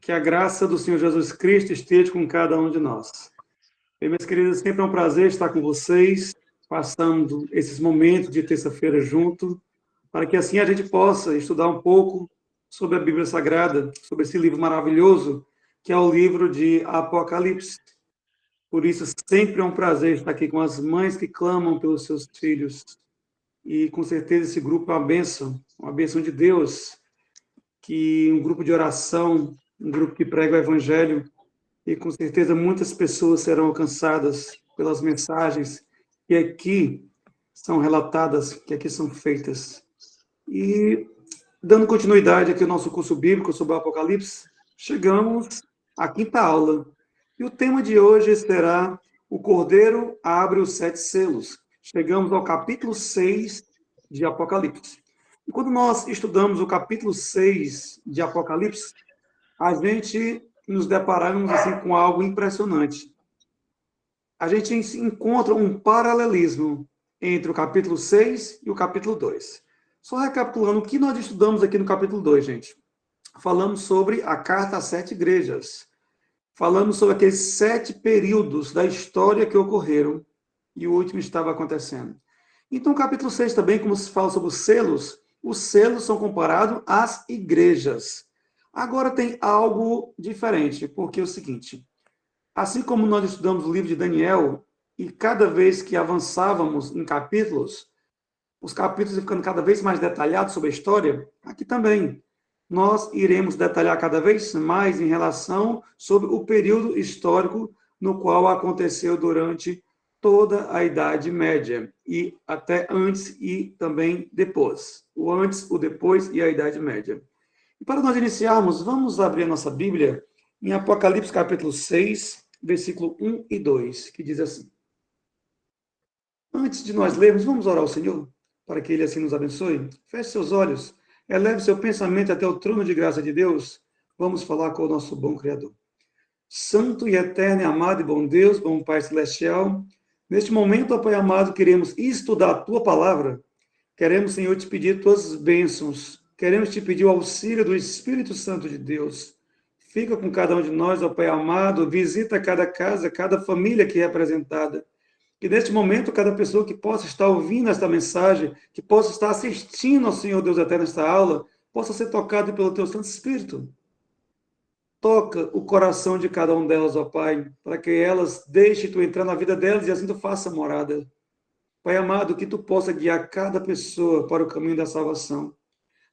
Que a graça do Senhor Jesus Cristo esteja com cada um de nós. Bem, meus queridos, sempre é um prazer estar com vocês, passando esses momentos de terça-feira junto, para que assim a gente possa estudar um pouco sobre a Bíblia Sagrada, sobre esse livro maravilhoso, que é o livro de Apocalipse. Por isso, sempre é um prazer estar aqui com as mães que clamam pelos seus filhos. E, com certeza, esse grupo é uma bênção de Deus, que um grupo de oração, um grupo que prega o Evangelho, e, com certeza, muitas pessoas serão alcançadas pelas mensagens que aqui são relatadas, que aqui são feitas. E, dando continuidade aqui ao nosso curso bíblico sobre o Apocalipse, chegamos à quinta aula. E o tema de hoje será O Cordeiro abre os 7 selos. Chegamos ao capítulo 6 de Apocalipse. E quando nós estudamos o capítulo 6 de Apocalipse, a gente nos deparamos assim, com algo impressionante. A gente encontra um paralelismo entre o capítulo 6 e o capítulo 2. Só recapitulando o que nós estudamos aqui no capítulo 2, gente. Falamos sobre a carta às 7 igrejas. Falamos sobre aqueles 7 períodos da história que ocorreram e o último estava acontecendo. Então, o capítulo 6 também, como se fala sobre os selos são comparados às igrejas. Agora tem algo diferente, porque é o seguinte, assim como nós estudamos o livro de Daniel, e cada vez que avançávamos em capítulos, os capítulos iam ficando cada vez mais detalhados sobre a história, aqui também nós iremos detalhar cada vez mais em relação sobre o período histórico no qual aconteceu durante toda a Idade Média, e até antes e também depois. O antes, o depois e a Idade Média. E para nós iniciarmos, vamos abrir a nossa Bíblia em Apocalipse capítulo 6, versículo 1 e 2, que diz assim. Antes de nós lermos, vamos orar ao Senhor, para que Ele assim nos abençoe. Feche seus olhos. Eleve seu pensamento até o trono de graça de Deus. Vamos falar com o nosso bom Criador. Santo e eterno e amado e bom Deus, bom Pai Celestial, neste momento, ó Pai amado, queremos estudar a Tua palavra. Queremos, Senhor, te pedir Tuas bênçãos. Queremos te pedir o auxílio do Espírito Santo de Deus. Fica com cada um de nós, ó Pai amado, visita cada casa, cada família aqui representada. Que neste momento, cada pessoa que possa estar ouvindo esta mensagem, que possa estar assistindo ao Senhor Deus Eterno esta aula, possa ser tocado pelo Teu Santo Espírito. Toca o coração de cada um delas, ó Pai, para que elas deixem Tu entrar na vida delas e assim Tu faça morada. Pai amado, que Tu possa guiar cada pessoa para o caminho da salvação.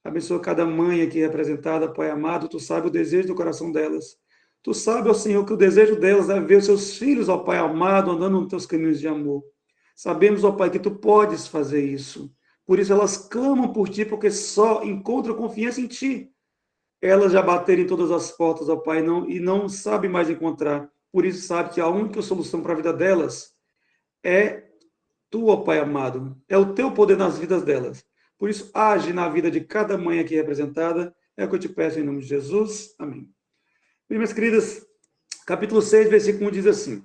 Abençoa cada mãe aqui representada, Pai amado, Tu sabe o desejo do coração delas. Tu sabe, ó Senhor, que o desejo delas é ver os seus filhos, ó Pai amado, andando nos Teus caminhos de amor. Sabemos, ó Pai, que Tu podes fazer isso. Por isso elas clamam por Ti, porque só encontram confiança em Ti. Elas já bateram em todas as portas, ó Pai, e não sabem mais encontrar. Por isso sabe que a única solução para a vida delas é Tu, ó Pai amado. É o Teu poder nas vidas delas. Por isso, age na vida de cada mãe aqui representada. É o que eu te peço em nome de Jesus. Amém. Bem, minhas queridas, capítulo 6, versículo 1 diz assim.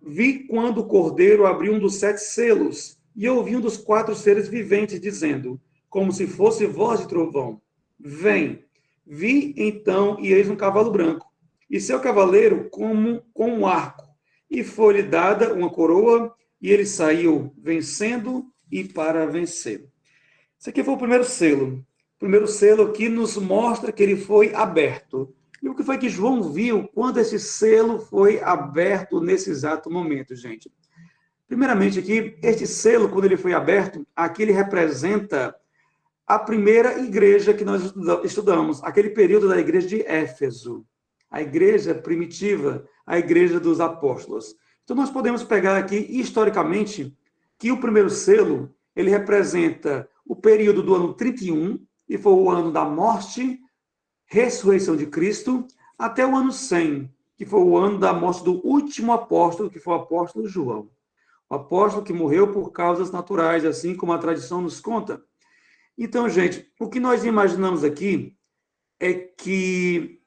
Vi quando o Cordeiro abriu um dos 7 selos, e ouvi um dos 4 seres viventes dizendo, como se fosse voz de trovão, vem. Vi, então, e eis um cavalo branco, e seu cavaleiro com um arco, e foi-lhe dada uma coroa, e ele saiu vencendo e para vencer. Esse aqui foi o primeiro selo. O primeiro selo que nos mostra que ele foi aberto. E o que foi que João viu quando esse selo foi aberto nesse exato momento, gente? Primeiramente aqui, este selo, quando ele foi aberto, aqui ele representa a primeira igreja que nós estudamos, aquele período da igreja de Éfeso, a igreja primitiva, a igreja dos apóstolos. Então nós podemos pegar aqui, historicamente, que o primeiro selo, ele representa o período do ano 31, e foi o ano da morte, ressurreição de Cristo, até o ano 100, que foi o ano da morte do último apóstolo, que foi o apóstolo João. O apóstolo que morreu por causas naturais, assim como a tradição nos conta. Então, gente, o que nós imaginamos aqui é que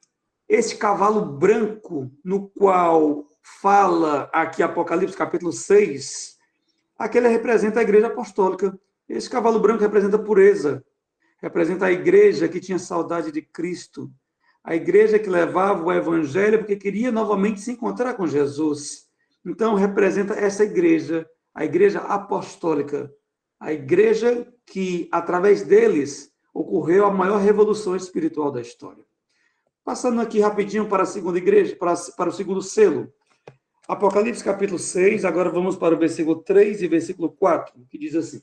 esse cavalo branco, no qual fala aqui Apocalipse capítulo 6, aquele representa a igreja apostólica. Esse cavalo branco representa a pureza, representa a igreja que tinha saudade de Cristo, a igreja que levava o evangelho porque queria novamente se encontrar com Jesus. Então, representa essa igreja, a igreja apostólica, a igreja que, através deles, ocorreu a maior revolução espiritual da história. Passando aqui rapidinho para a segunda igreja, para o segundo selo. Apocalipse capítulo 6, agora vamos para o versículo 3 e versículo 4, que diz assim: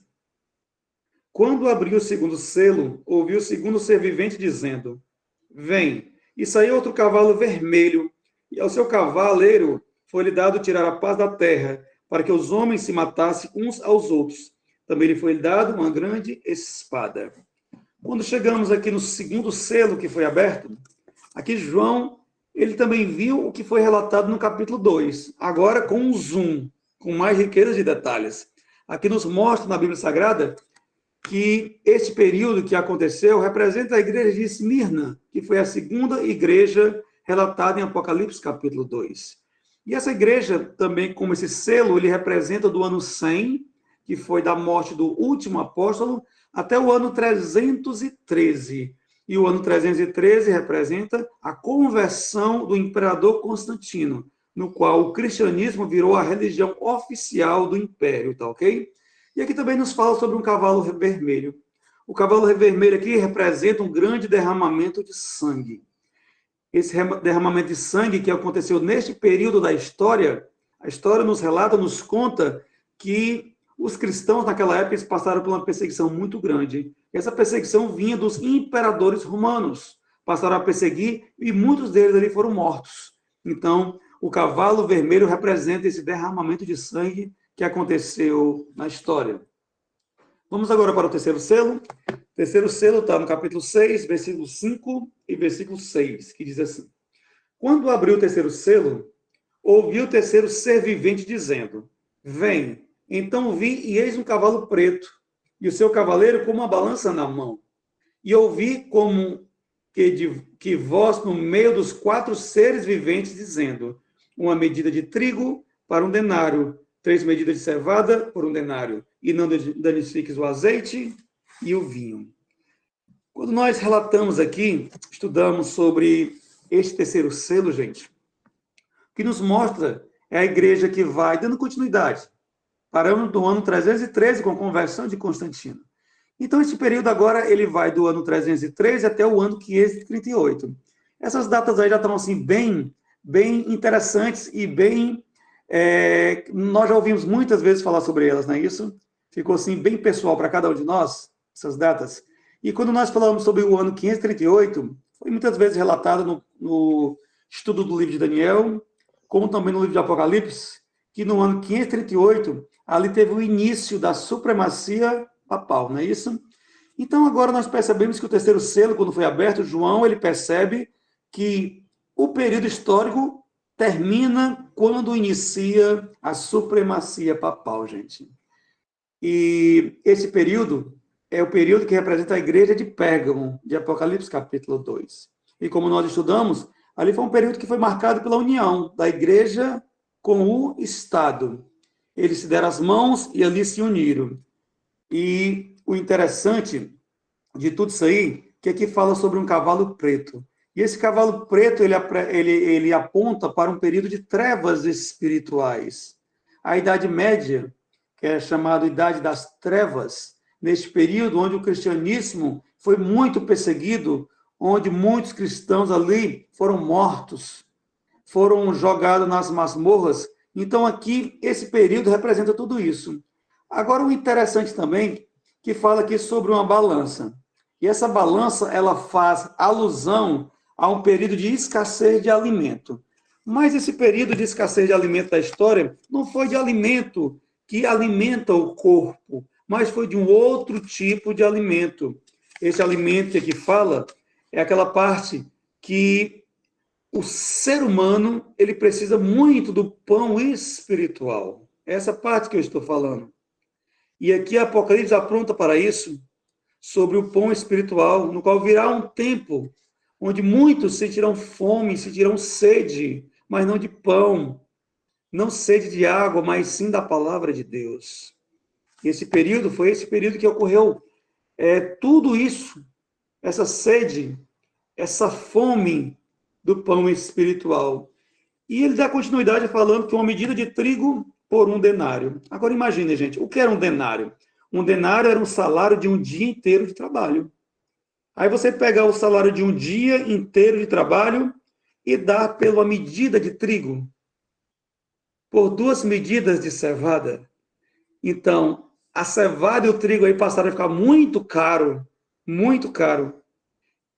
Quando abriu o segundo selo, ouvi o segundo ser vivente dizendo: Vem. E saiu outro cavalo vermelho, e ao seu cavaleiro foi-lhe dado tirar a paz da terra, para que os homens se matassem uns aos outros. Também lhe foi dado uma grande espada. Quando chegamos aqui no segundo selo que foi aberto, aqui João, ele também viu o que foi relatado no capítulo 2, agora com um zoom, com mais riqueza de detalhes. Aqui nos mostra na Bíblia Sagrada que este período que aconteceu representa a igreja de Esmirna, que foi a segunda igreja relatada em Apocalipse capítulo 2. E essa igreja também, como esse selo, ele representa do ano 100, que foi da morte do último apóstolo, até o ano 313. E o ano 313 representa a conversão do imperador Constantino, no qual o cristianismo virou a religião oficial do império, tá ok? E aqui também nos fala sobre um cavalo vermelho. O cavalo vermelho aqui representa um grande derramamento de sangue. Esse derramamento de sangue que aconteceu neste período da história, a história nos relata, nos conta que os cristãos naquela época passaram por uma perseguição muito grande. Essa perseguição vinha dos imperadores romanos. Passaram a perseguir e muitos deles ali foram mortos. Então, o cavalo vermelho representa esse derramamento de sangue que aconteceu na história. Vamos agora para o terceiro selo. O terceiro selo está no capítulo 6, versículo 5 e versículo 6, que diz assim: Quando abriu o terceiro selo, ouvi o terceiro ser vivente dizendo: Vem. Então vi, e eis um cavalo preto, e o seu cavaleiro com uma balança na mão. E ouvi como que voz no meio dos 4 seres viventes, dizendo: Uma medida de trigo para 1 denário, 3 medidas de cevada por 1 denário, e não danifiques o azeite e o vinho. Quando nós relatamos aqui, estudamos sobre este terceiro selo, gente, o que nos mostra é a igreja que vai dando continuidade. Paramos do ano 313 com a conversão de Constantino. Então, esse período agora, ele vai do ano 313 até o ano 538. Essas datas aí já estão, assim, bem interessantes e bem... nós já ouvimos muitas vezes falar sobre elas, não é isso? Ficou, assim, bem pessoal para cada um de nós, essas datas. E quando nós falamos sobre o ano 538, foi muitas vezes relatado no estudo do livro de Daniel, como também no livro de Apocalipse, que no ano 538, ali teve o início da supremacia papal, não é isso? Então, agora nós percebemos que o terceiro selo, quando foi aberto, João, ele percebe que o período histórico termina quando inicia a supremacia papal, gente. E esse período é o período que representa a igreja de Pérgamo, de Apocalipse capítulo 2. E como nós estudamos, ali foi um período que foi marcado pela união da igreja com o Estado. Eles se deram as mãos e ali se uniram. E o interessante de tudo isso aí, que aqui fala sobre um cavalo preto. E esse cavalo preto, ele aponta para um período de trevas espirituais. A Idade Média, que é chamada Idade das Trevas, neste período onde o cristianismo foi muito perseguido, onde muitos cristãos ali foram mortos, foram jogados nas masmorras. Então, aqui, esse período representa tudo isso. Agora, o interessante também, que fala aqui sobre uma balança. E essa balança, ela faz alusão a um período de escassez de alimento. Mas esse período de escassez de alimento da história não foi de alimento que alimenta o corpo, mas foi de um outro tipo de alimento. Esse alimento que aqui fala é aquela parte que o ser humano, ele precisa muito do pão espiritual. É essa parte que eu estou falando. E aqui Apocalipse apronta para isso, sobre o pão espiritual, no qual virá um tempo onde muitos sentirão fome, sentirão sede, mas não de pão, não sede de água, mas sim da palavra de Deus. E esse período foi esse período que ocorreu tudo isso, essa sede, essa fome do pão espiritual. E ele dá continuidade falando que uma medida de trigo por um denário. Agora imagine, gente, o que era um denário? Um denário era um salário de um dia inteiro de trabalho. Aí você pegar o salário de um dia inteiro de trabalho e dar pela medida de trigo, por 2 medidas de cevada. Então, a cevada e o trigo aí passaram a ficar muito caro, muito caro.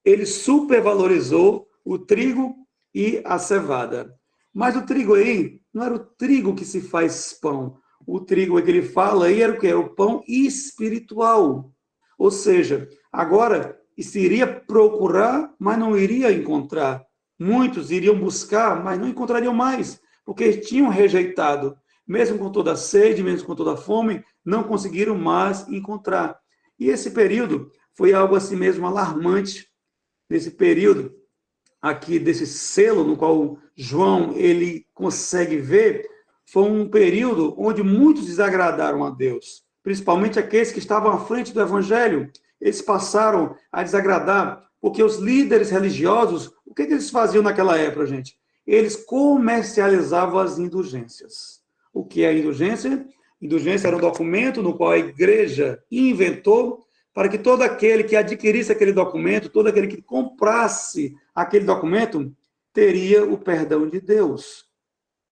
Ele supervalorizou o trigo e a cevada. Mas o trigo aí, não era o trigo que se faz pão. O trigo que ele fala aí era o quê? Era o pão espiritual. Ou seja, agora se iria procurar, mas não iria encontrar. Muitos iriam buscar, mas não encontrariam mais, porque tinham rejeitado. Mesmo com toda a sede, mesmo com toda a fome, não conseguiram mais encontrar. E esse período foi algo assim mesmo alarmante. Nesse período aqui desse selo no qual João ele consegue ver, foi um período onde muitos desagradaram a Deus, principalmente aqueles que estavam à frente do evangelho. Eles passaram a desagradar, porque os líderes religiosos, o que eles faziam naquela época, gente? Eles comercializavam as indulgências. O que é a indulgência? Indulgência era um documento no qual a igreja inventou para que todo aquele que adquirisse aquele documento, todo aquele que comprasse aquele documento, teria o perdão de Deus.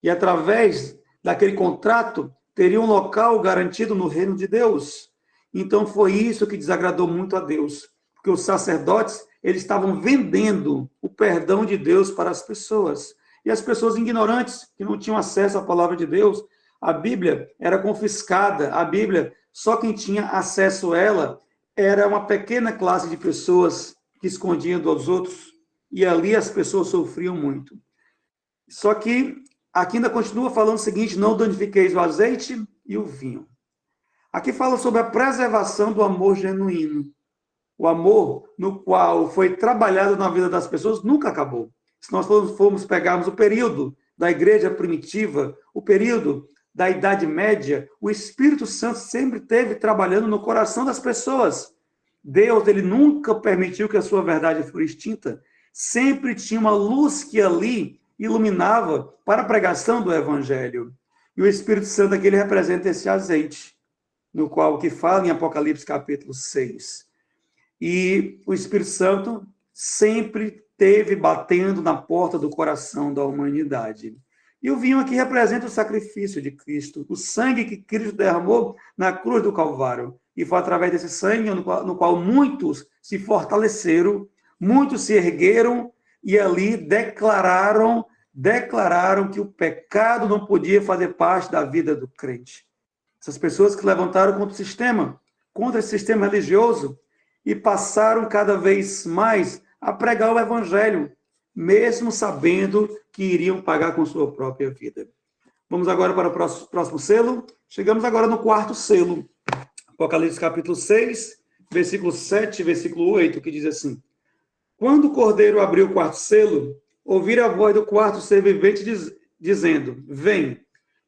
E através daquele contrato, teria um local garantido no reino de Deus. Então foi isso que desagradou muito a Deus, porque os sacerdotes, eles estavam vendendo o perdão de Deus para as pessoas. E as pessoas ignorantes, que não tinham acesso à palavra de Deus, a Bíblia era confiscada, a Bíblia, só quem tinha acesso a ela era uma pequena classe de pessoas que escondiam dos outros, e ali as pessoas sofriam muito. Só que aqui ainda continua falando o seguinte: não danifiqueis o azeite e o vinho. Aqui fala sobre a preservação do amor genuíno. O amor no qual foi trabalhado na vida das pessoas nunca acabou. Se nós formos pegarmos o período da igreja primitiva, o período da Idade Média, o Espírito Santo sempre esteve trabalhando no coração das pessoas. Deus, ele nunca permitiu que a sua verdade fosse extinta. Sempre tinha uma luz que ali iluminava para a pregação do Evangelho. E o Espírito Santo aqui, ele representa esse azeite, no qual que fala em Apocalipse capítulo 6. E o Espírito Santo sempre esteve batendo na porta do coração da humanidade. E o vinho aqui representa o sacrifício de Cristo, o sangue que Cristo derramou na cruz do Calvário. E foi através desse sangue no qual muitos se fortaleceram, muitos se ergueram e ali declararam que o pecado não podia fazer parte da vida do crente. Essas pessoas que levantaram contra o sistema, contra esse sistema religioso, e passaram cada vez mais a pregar o evangelho, mesmo sabendo que iriam pagar com sua própria vida. Vamos agora para o próximo selo. Chegamos agora no 4º selo. Apocalipse capítulo 6, versículo 7 e versículo 8, que diz assim: quando o Cordeiro abriu o 4º selo, ouvi a voz do 4º ser vivente dizendo: vem.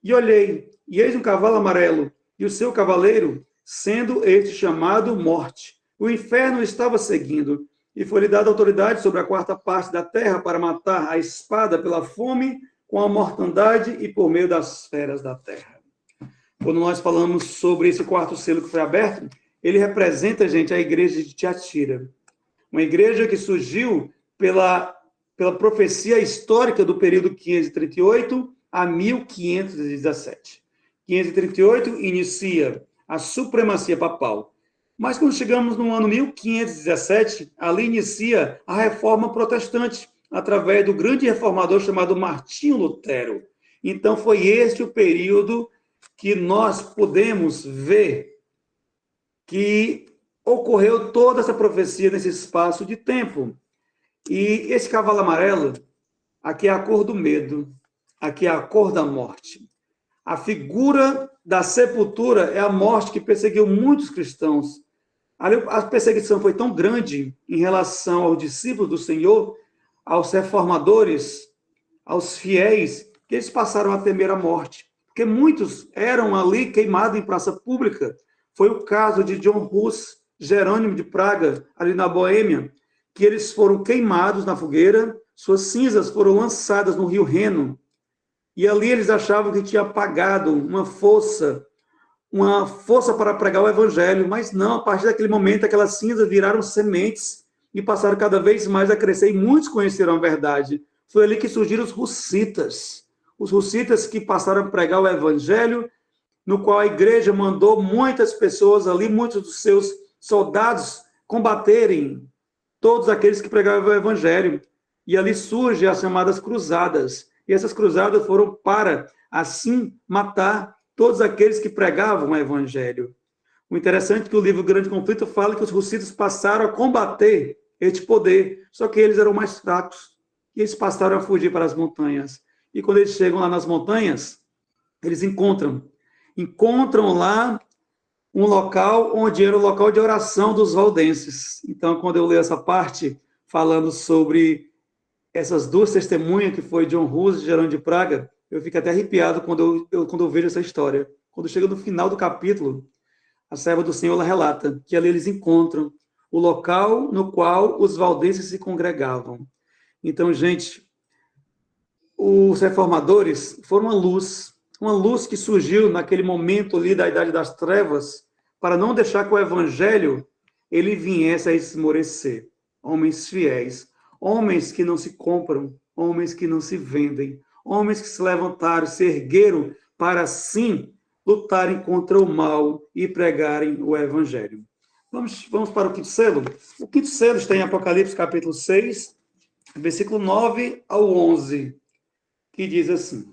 E olhei, e eis um cavalo amarelo, e o seu cavaleiro, sendo este chamado Morte. O inferno estava seguindo, e foi-lhe dada autoridade sobre a 4ª parte da terra para matar a espada pela fome, com a mortandade e por meio das feras da terra. Quando nós falamos sobre esse 4º selo que foi aberto, ele representa, gente, a igreja de Tiatira. Uma igreja que surgiu pela profecia histórica do período 538 a 1517. 538 inicia a supremacia papal. Mas quando chegamos no ano 1517, ali inicia a reforma protestante, através do grande reformador chamado Martinho Lutero. Então foi este o período que nós podemos ver que ocorreu toda essa profecia nesse espaço de tempo. E esse cavalo amarelo, aqui é a cor do medo, aqui é a cor da morte. A figura da sepultura é a morte que perseguiu muitos cristãos. A perseguição foi tão grande em relação aos discípulos do Senhor, aos reformadores, aos fiéis, que eles passaram a temer a morte. Porque muitos eram ali queimados em praça pública. Foi o caso de John Hus, Jerônimo de Praga, ali na Boêmia, que eles foram queimados na fogueira, suas cinzas foram lançadas no rio Reno, e ali eles achavam que tinha apagado uma força para pregar o evangelho, mas não, a partir daquele momento, aquelas cinzas viraram sementes e passaram cada vez mais a crescer, e muitos conheceram a verdade. Foi ali que surgiram os russitas que passaram a pregar o evangelho, no qual a igreja mandou muitas pessoas ali, muitos dos seus soldados, combaterem todos aqueles que pregavam o evangelho. E ali surgem as chamadas cruzadas. E essas cruzadas foram para, assim, matar todos aqueles que pregavam o evangelho. O interessante é que o livro Grande Conflito fala que os russitas passaram a combater este poder, só que eles eram mais fracos. E eles passaram a fugir para as montanhas. E quando eles chegam lá nas montanhas, eles encontram lá um local onde era o local de oração dos valdenses. Então, quando eu leio essa parte, falando sobre essas duas testemunhas, que foi John Hus e Jerônimo de Praga, eu fico até arrepiado quando eu vejo essa história. Quando chega no final do capítulo, a serva do Senhor ela relata que ali eles encontram o local no qual os valdenses se congregavam. Então, gente, os reformadores foram uma luz que surgiu naquele momento ali da Idade das Trevas, para não deixar que o evangelho ele viesse a esmorecer. Homens fiéis, homens que não se compram, homens que não se vendem, homens que se levantaram, se ergueram para, sim, lutarem contra o mal e pregarem o evangelho. Vamos para o quinto selo? O quinto selo está em Apocalipse, capítulo 6, versículo 9 ao 11, que diz assim: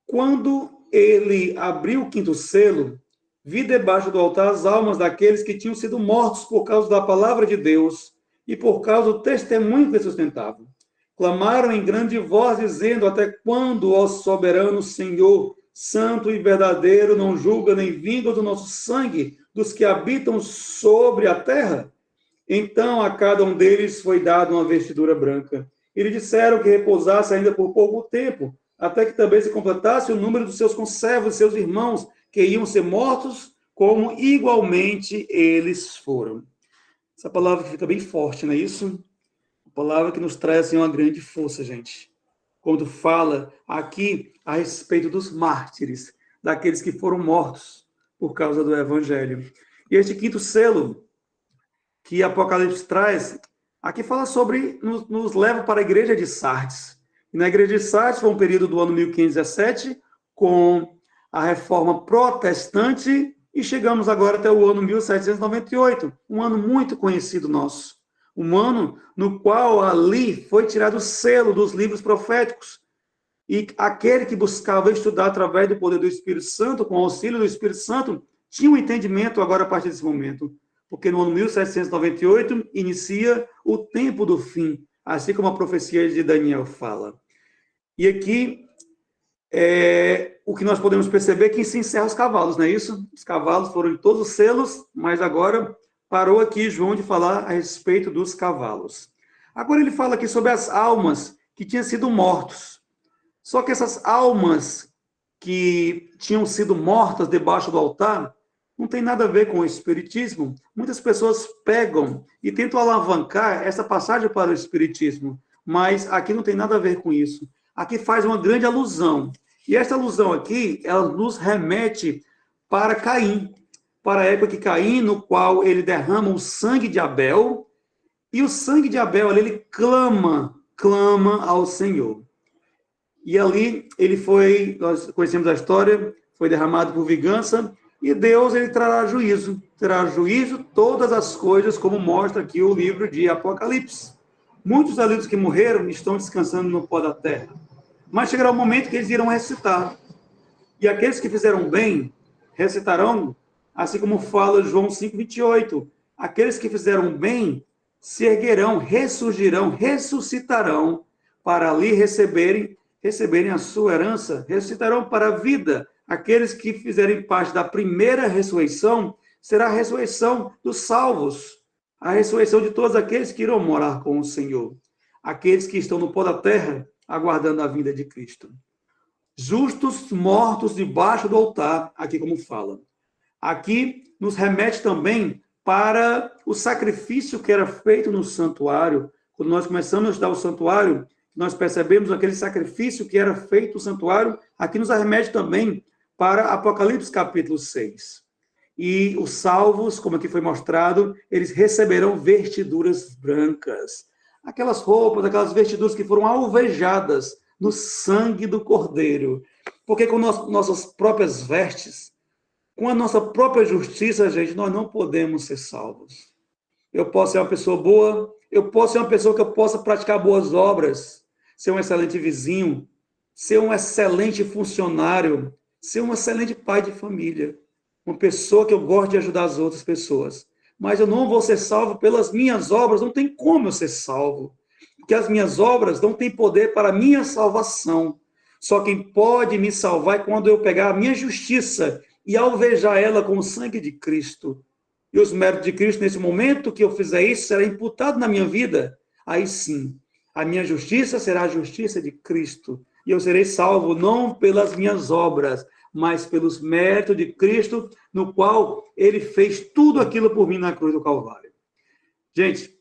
Quando ele abriu o quinto selo, vi debaixo do altar as almas daqueles que tinham sido mortos por causa da palavra de Deus e por causa do testemunho que sustentavam. Clamaram em grande voz, dizendo: Até quando, ó soberano Senhor, santo e verdadeiro, não julga nem vinga do nosso sangue dos que habitam sobre a terra? Então a cada um deles foi dada uma vestidura branca. E lhe disseram que repousasse ainda por pouco tempo, até que também se completasse o número dos seus conservos, seus irmãos, que iam ser mortos, como igualmente eles foram. Essa palavra que fica bem forte, não é isso? Uma palavra que nos traz assim, uma grande força, gente. Quando fala aqui a respeito dos mártires, daqueles que foram mortos por causa do evangelho. E este quinto selo que Apocalipse traz, aqui fala sobre, nos leva para a igreja de Sardes. E na igreja de Sardes foi um período do ano 1517, com a reforma protestante, e chegamos agora até o ano 1798, um ano muito conhecido nosso. Um ano no qual ali foi tirado o selo dos livros proféticos. E aquele que buscava estudar através do poder do Espírito Santo, com o auxílio do Espírito Santo, tinha um entendimento agora a partir desse momento. Porque no ano 1798 inicia o tempo do fim, assim como a profecia de Daniel fala. E aqui, o que nós podemos perceber é que se encerra os cavalos, não é isso? Os cavalos foram em todos os selos, mas agora parou aqui João de falar a respeito dos cavalos. Agora ele fala aqui sobre as almas que tinham sido mortos. Só que essas almas que tinham sido mortas debaixo do altar não tem nada a ver com o espiritismo. Muitas pessoas pegam e tentam alavancar essa passagem para o espiritismo, mas aqui não tem nada a ver com isso. Aqui faz uma grande alusão. E esta alusão aqui, ela nos remete para Caim, para a época que Caim, no qual ele derrama o sangue de Abel, e o sangue de Abel, ele clama ao Senhor. E ali ele foi, nós conhecemos a história, foi derramado por vingança, e Deus ele trará juízo todas as coisas, como mostra aqui o livro de Apocalipse. Muitos ali dos que morreram estão descansando no pó da terra, mas chegará o momento que eles irão ressuscitar. E aqueles que fizeram bem, ressuscitarão, assim como fala João 5,28. Aqueles que fizeram bem se erguerão, ressurgirão, ressuscitarão, para ali receberem a sua herança, ressuscitarão para a vida. Aqueles que fizerem parte da primeira ressurreição, será a ressurreição dos salvos, a ressurreição de todos aqueles que irão morar com o Senhor, aqueles que estão no pó da terra, aguardando a vinda de Cristo. Justos mortos debaixo do altar, aqui como fala. Aqui nos remete também para o sacrifício que era feito no santuário. Quando nós começamos a estudar o santuário, nós percebemos aquele sacrifício que era feito no santuário, aqui nos arremete também para Apocalipse capítulo 6. E os salvos, como aqui foi mostrado, eles receberão vestiduras brancas. Aquelas roupas, aquelas vestiduras que foram alvejadas no sangue do Cordeiro. Porque com nossas próprias vestes, com a nossa própria justiça, gente, nós não podemos ser salvos. Eu posso ser uma pessoa boa, eu posso ser uma pessoa que eu possa praticar boas obras, ser um excelente vizinho, ser um excelente funcionário, ser um excelente pai de família, uma pessoa que eu gosto de ajudar as outras pessoas. Mas eu não vou ser salvo pelas minhas obras, não tem como eu ser salvo. Porque as minhas obras não têm poder para a minha salvação. Só quem pode me salvar é quando eu pegar a minha justiça e alvejar ela com o sangue de Cristo. E os méritos de Cristo, nesse momento que eu fizer isso, será imputado na minha vida. Aí sim, a minha justiça será a justiça de Cristo. E eu serei salvo não pelas minhas obras, mas pelos méritos de Cristo, no qual ele fez tudo aquilo por mim na cruz do Calvário. Gente,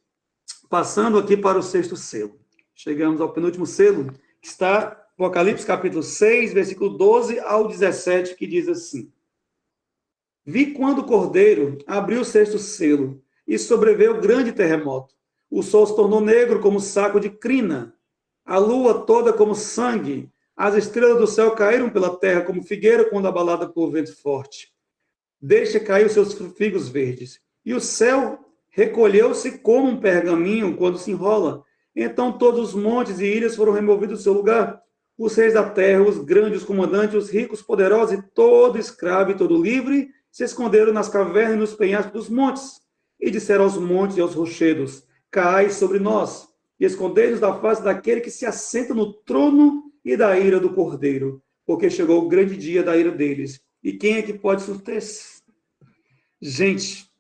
passando aqui para o 6º selo. Chegamos ao penúltimo selo, que está no Apocalipse capítulo 6, versículo 12 ao 17, que diz assim: Vi quando o Cordeiro abriu o 6º selo, e sobreveio grande terremoto. O sol se tornou negro como saco de crina, a lua toda como sangue, as estrelas do céu caíram pela terra como figueira quando abalada por vento forte. Deixa cair os seus figos verdes. E o céu recolheu-se como um pergaminho quando se enrola. Então todos os montes e ilhas foram removidos do seu lugar. Os reis da terra, os grandes, os comandantes, os ricos, poderosos, e todo escravo e todo livre, se esconderam nas cavernas e nos penhascos dos montes. E disseram aos montes e aos rochedos: Cai sobre nós, e escondei-nos da face daquele que se assenta no trono e da ira do Cordeiro, porque chegou o grande dia da ira deles. E quem é que pode suster-se? Gente,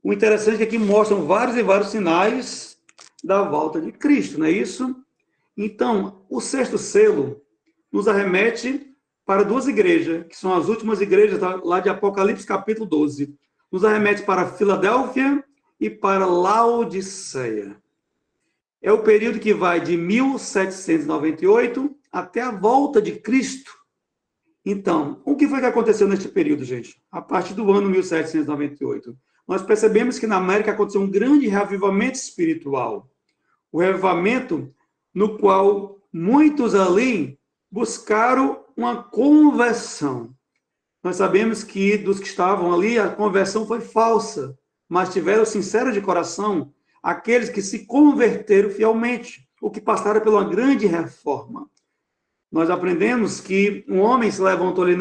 o interessante é que aqui mostram vários e vários sinais da volta de Cristo, não é isso? Então, o 6º selo nos arremete para 2 igrejas, que são as últimas igrejas lá de Apocalipse capítulo 12. Nos arremete para Filadélfia e para Laodiceia. É o período que vai de 1798 até a volta de Cristo. Então, o que foi que aconteceu neste período, gente? A partir do ano 1798. Nós percebemos que na América aconteceu um grande reavivamento espiritual. O reavivamento no qual muitos ali buscaram uma conversão. Nós sabemos que dos que estavam ali, a conversão foi falsa, mas tiveram sincero de coração aqueles que se converteram fielmente, o que passaram por uma grande reforma. Nós aprendemos que um homem se levantou ali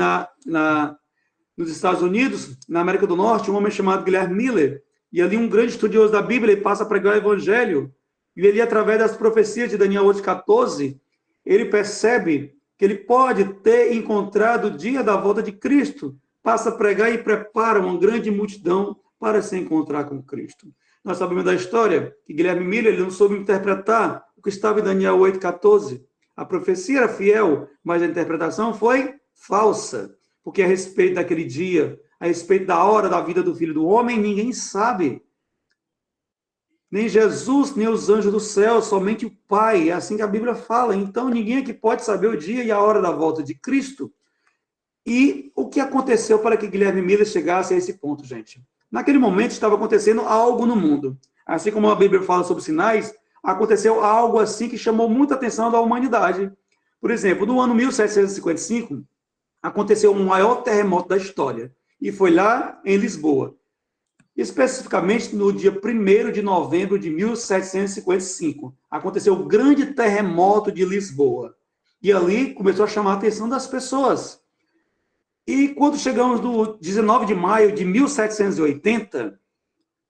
nos Estados Unidos, na América do Norte, um homem chamado Guilherme Miller, e ali um grande estudioso da Bíblia, ele passa a pregar o Evangelho, e ele, através das profecias de Daniel 8,14, ele percebe que ele pode ter encontrado o dia da volta de Cristo, passa a pregar e prepara uma grande multidão para se encontrar com Cristo. Nós sabemos da história que Guilherme Miller ele não soube interpretar o que estava em Daniel 8,14. A profecia era fiel, mas a interpretação foi falsa, porque a respeito daquele dia, a respeito da hora da vida do Filho do Homem, ninguém sabe. Nem Jesus, nem os anjos do céu, somente o Pai. É assim que a Bíblia fala. Então, ninguém aqui pode saber o dia e a hora da volta de Cristo. E o que aconteceu para que Guilherme Miller chegasse a esse ponto, gente? Naquele momento estava acontecendo algo no mundo. Assim como a Bíblia fala sobre sinais, aconteceu algo assim que chamou muita atenção da humanidade. Por exemplo, no ano 1755, aconteceu um maior terremoto da história. E foi lá em Lisboa. Especificamente no dia 1º de novembro de 1755. Aconteceu o grande terremoto de Lisboa. E ali começou a chamar a atenção das pessoas. E quando chegamos no 19 de maio de 1780,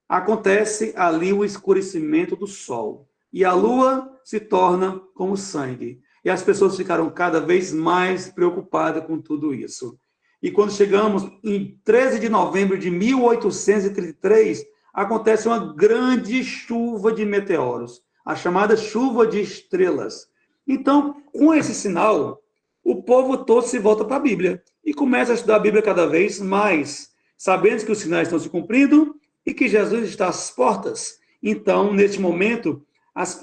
acontece ali o escurecimento do sol. E a lua se torna como sangue. E as pessoas ficaram cada vez mais preocupadas com tudo isso. E quando chegamos em 13 de novembro de 1833, acontece uma grande chuva de meteoros, a chamada chuva de estrelas. Então, com esse sinal, o povo todo se volta para a Bíblia e começa a estudar a Bíblia cada vez mais, sabendo que os sinais estão se cumprindo e que Jesus está às portas. Então, neste momento,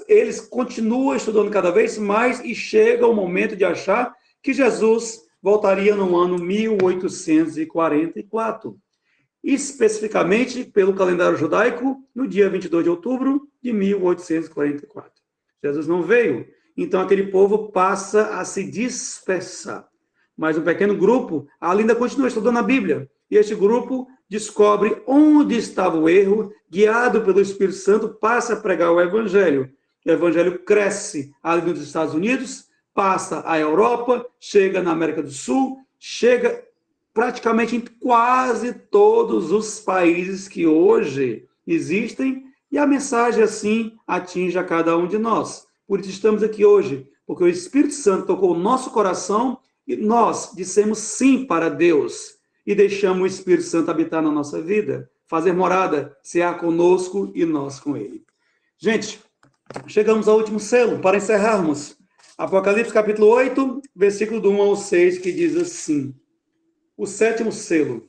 eles continuam estudando cada vez mais e chega o momento de achar que Jesus voltaria no ano 1844. Especificamente, pelo calendário judaico, no dia 22 de outubro de 1844. Jesus não veio, então aquele povo passa a se dispersar. Mas um pequeno grupo ainda continua estudando a Bíblia, e este grupo descobre onde estava o erro, guiado pelo Espírito Santo, passa a pregar o Evangelho. O Evangelho cresce ali nos Estados Unidos, passa à Europa, chega na América do Sul, chega praticamente em quase todos os países que hoje existem, e a mensagem assim atinge a cada um de nós. Por isso estamos aqui hoje, porque o Espírito Santo tocou o nosso coração e nós dissemos sim para Deus e deixamos o Espírito Santo habitar na nossa vida, fazer morada, cear conosco e nós com ele. Gente, chegamos ao último selo para encerrarmos. Apocalipse capítulo 8, versículo do 1 ao 6, que diz assim: o sétimo selo.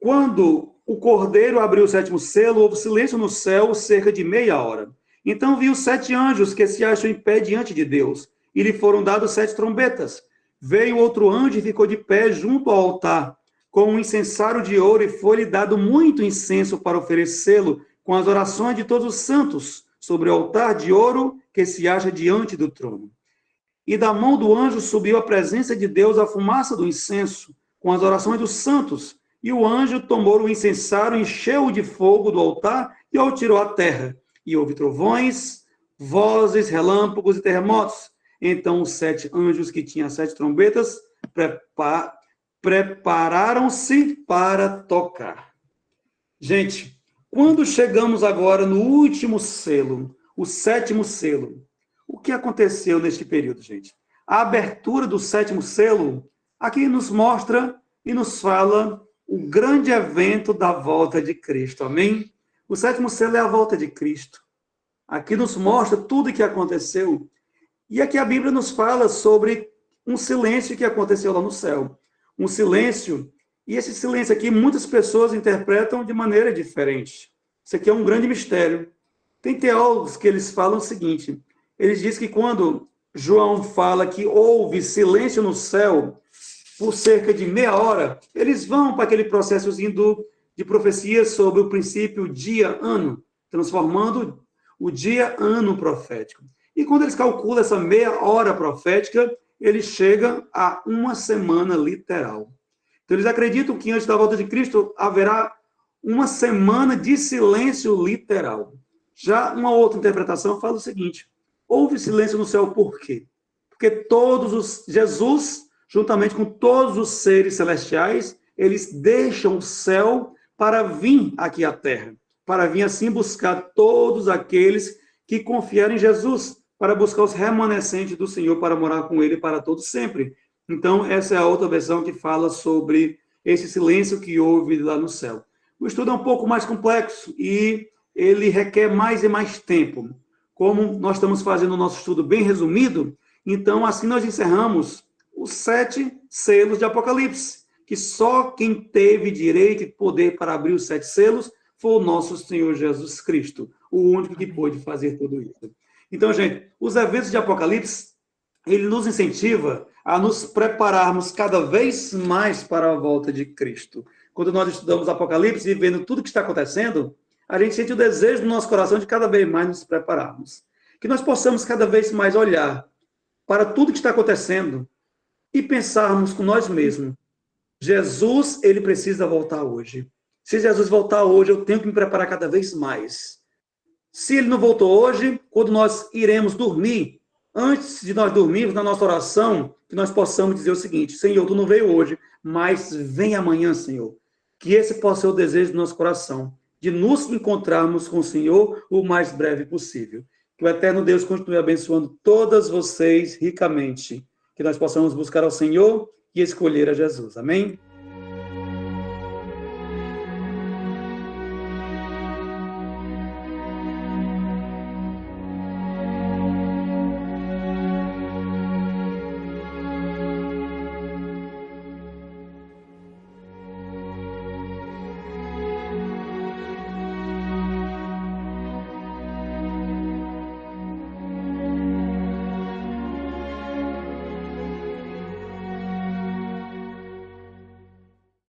Quando o cordeiro abriu o sétimo selo, houve silêncio no céu cerca de meia hora. Então vi os 7 anjos que se acham em pé diante de Deus, e lhe foram dados 7 trombetas. Veio outro anjo e ficou de pé junto ao altar, com um incensário de ouro, e foi-lhe dado muito incenso para oferecê-lo com as orações de todos os santos, sobre o altar de ouro que se acha diante do trono. E da mão do anjo subiu à presença de Deus a fumaça do incenso, com as orações dos santos, e o anjo tomou o incensário, encheu-o de fogo do altar e o tirou à terra. E houve trovões, vozes, relâmpagos e terremotos. Então os 7 anjos que tinham 7 trombetas prepararam-se para tocar. Gente, quando chegamos agora no último selo, o 7º selo, o que aconteceu neste período, gente? A abertura do 7º selo aqui nos mostra e nos fala o grande evento da volta de Cristo, amém? O 7º selo é a volta de Cristo. Aqui nos mostra tudo o que aconteceu. E aqui a Bíblia nos fala sobre um silêncio que aconteceu lá no céu. Um silêncio, e esse silêncio aqui muitas pessoas interpretam de maneira diferente. Isso aqui é um grande mistério. Tem teólogos que eles falam o seguinte, eles dizem que quando João fala que houve silêncio no céu por cerca de meia hora, eles vão para aquele processozinho de profecia sobre o princípio dia-ano, transformando o dia-ano profético. E quando eles calculam essa meia hora profética, ele chega a uma semana literal. Então, eles acreditam que antes da volta de Cristo haverá uma semana de silêncio literal. Já uma outra interpretação fala o seguinte, houve silêncio no céu por quê? Porque Jesus, juntamente com todos os seres celestiais, eles deixam o céu para vir aqui à terra, para vir assim buscar todos aqueles que confiaram em Jesus, para buscar os remanescentes do Senhor, para morar com ele para todo sempre. Então, essa é a outra versão que fala sobre esse silêncio que houve lá no céu. O estudo é um pouco mais complexo e ele requer mais e mais tempo. Como nós estamos fazendo o nosso estudo bem resumido, então assim nós encerramos os 7 selos de Apocalipse, que só quem teve direito e poder para abrir os 7 selos foi o nosso Senhor Jesus Cristo, o único que pôde fazer tudo isso. Então, gente, os eventos de Apocalipse, ele nos incentiva a nos prepararmos cada vez mais para a volta de Cristo. Quando nós estudamos Apocalipse e vendo tudo que está acontecendo, a gente sente o desejo no nosso coração de cada vez mais nos prepararmos. Que nós possamos cada vez mais olhar para tudo que está acontecendo e pensarmos com nós mesmos. Jesus, ele precisa voltar hoje. Se Jesus voltar hoje, eu tenho que me preparar cada vez mais. Se ele não voltou hoje, quando nós iremos dormir, antes de nós dormirmos, na nossa oração, que nós possamos dizer o seguinte, Senhor, tu não veio hoje, mas vem amanhã, Senhor. Que esse possa ser o desejo do nosso coração, de nos encontrarmos com o Senhor o mais breve possível. Que o eterno Deus continue abençoando todas vocês ricamente. Que nós possamos buscar ao Senhor e escolher a Jesus. Amém?